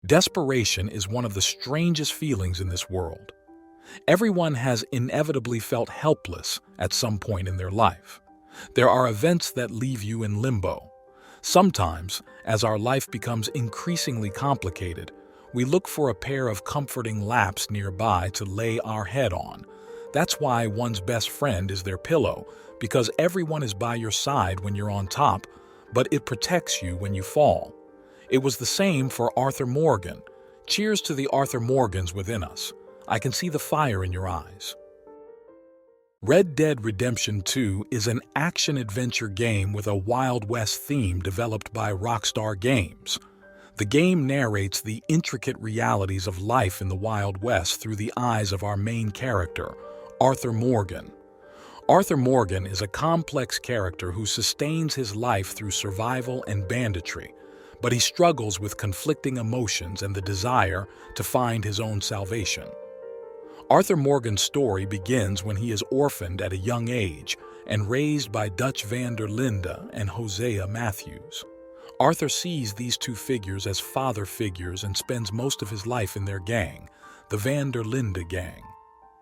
Desperation is one of the strangest feelings in this world. Everyone has inevitably felt helpless at some point in their life. There are events that leave you in limbo. Sometimes, as our life becomes increasingly complicated, we look for a pair of comforting laps nearby to lay our head on. That's why one's best friend is their pillow, because everyone is by your side when you're on top, but it protects you when you fall. It was the same for Arthur Morgan. Cheers to the Arthur Morgans within us. I can see the fire in your eyes. Red Dead Redemption 2 is an action-adventure game with a Wild West theme developed by Rockstar Games. The game narrates the intricate realities of life in the Wild West through the eyes of our main character, Arthur Morgan. Arthur Morgan is a complex character who sustains his life through survival and banditry, but he struggles with conflicting emotions and the desire to find his own salvation. Arthur Morgan's story begins when he is orphaned at a young age and raised by Dutch van der Linde and Hosea Matthews. Arthur sees these two figures as father figures and spends most of his life in their gang, the Van der Linde gang.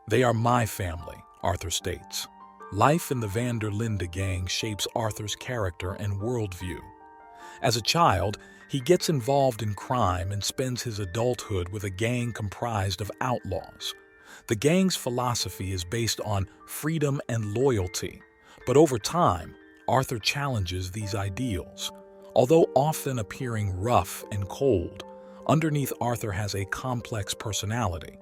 "They are my family," Arthur states. Life in the Van der Linde gang shapes Arthur's character and worldview. As a child, he gets involved in crime and spends his adulthood with a gang comprised of outlaws. The gang's philosophy is based on freedom and loyalty, but over time, Arthur challenges these ideals. Although often appearing rough and cold, underneath Arthur has a complex personality.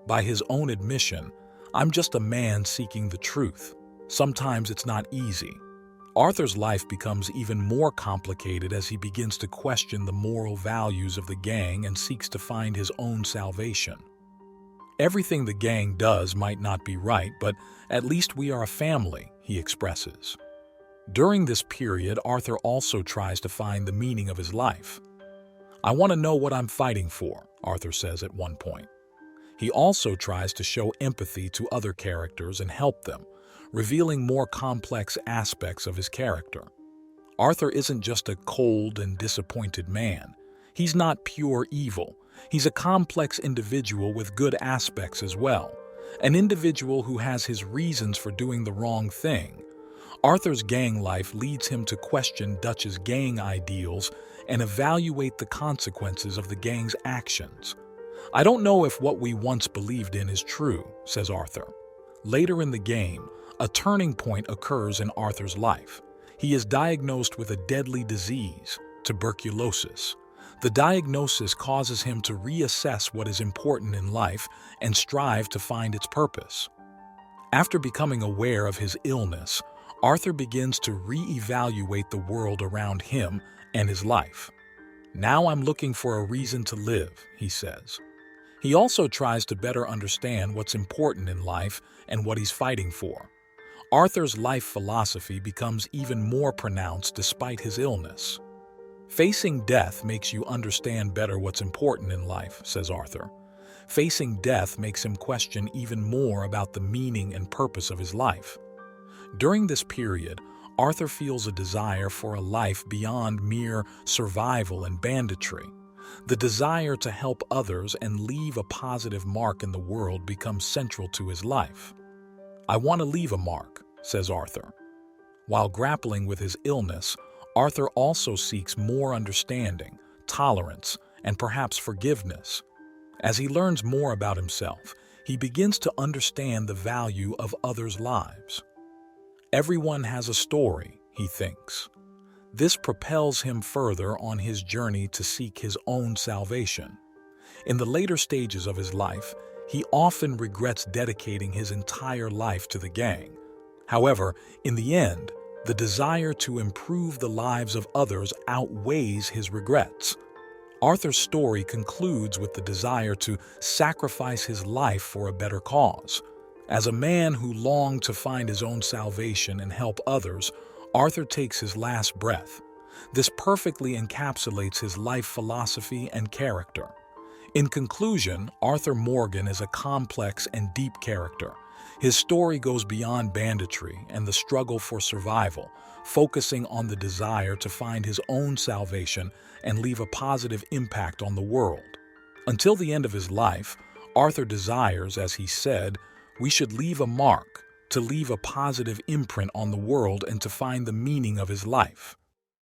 By his own admission, "I'm just a man seeking the truth. Sometimes it's not easy." Arthur's life becomes even more complicated as he begins to question the moral values of the gang and seeks to find his own salvation. "Everything the gang does might not be right, but at least we are a family," he expresses. During this period, Arthur also tries to find the meaning of his life. "I want to know what I'm fighting for," Arthur says at one point. He also tries to show empathy to other characters and help them, revealing more complex aspects of his character. Arthur isn't just a cold and disappointed man. He's not pure evil. He's a complex individual with good aspects as well, an individual who has his reasons for doing the wrong thing. Arthur's gang life leads him to question Dutch's gang ideals and evaluate the consequences of the gang's actions. "I don't know if what we once believed in is true," says Arthur. Later in the game, a turning point occurs in Arthur's life. He is diagnosed with a deadly disease, tuberculosis. The diagnosis causes him to reassess what is important in life and strive to find its purpose. After becoming aware of his illness, Arthur begins to re-evaluate the world around him and his life. "Now I'm looking for a reason to live," he says. He also tries to better understand what's important in life and what he's fighting for. Arthur's life philosophy becomes even more pronounced despite his illness. "Facing death makes you understand better what's important in life," says Arthur. Facing death makes him question even more about the meaning and purpose of his life. During this period, Arthur feels a desire for a life beyond mere survival and banditry. The desire to help others and leave a positive mark in the world becomes central to his life. "I want to leave a mark," says Arthur. While grappling with his illness, Arthur also seeks more understanding, tolerance, and perhaps forgiveness. As he learns more about himself, he begins to understand the value of others' lives. Everyone has a story, he thinks. This propels him further on his journey to seek his own salvation. In the later stages of his life, he often regrets dedicating his entire life to the gang. However, in the end, the desire to improve the lives of others outweighs his regrets. Arthur's story concludes with the desire to sacrifice his life for a better cause. As a man who longed to find his own salvation and help others, Arthur takes his last breath. This perfectly encapsulates his life philosophy and character. In conclusion, Arthur Morgan is a complex and deep character. His story goes beyond banditry and the struggle for survival, focusing on the desire to find his own salvation and leave a positive impact on the world. Until the end of his life, Arthur desires, as he said, we should leave a mark, to leave a positive imprint on the world and to find the meaning of his life.